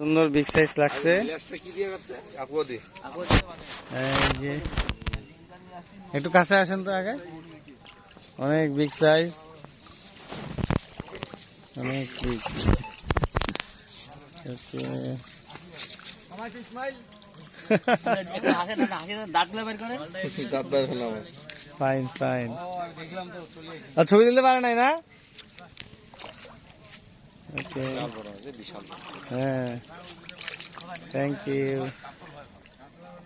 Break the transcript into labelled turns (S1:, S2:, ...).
S1: সুন্দর big size লাগছে। এই যে একটু কাছে আসেন তো আগে, অনেক বিগ সাইজ, অনেক বিগ। Fine fine. ছবি দিতে পারে নাই না? ওকে, হ্যাঁ, থ্যাংক ইউ।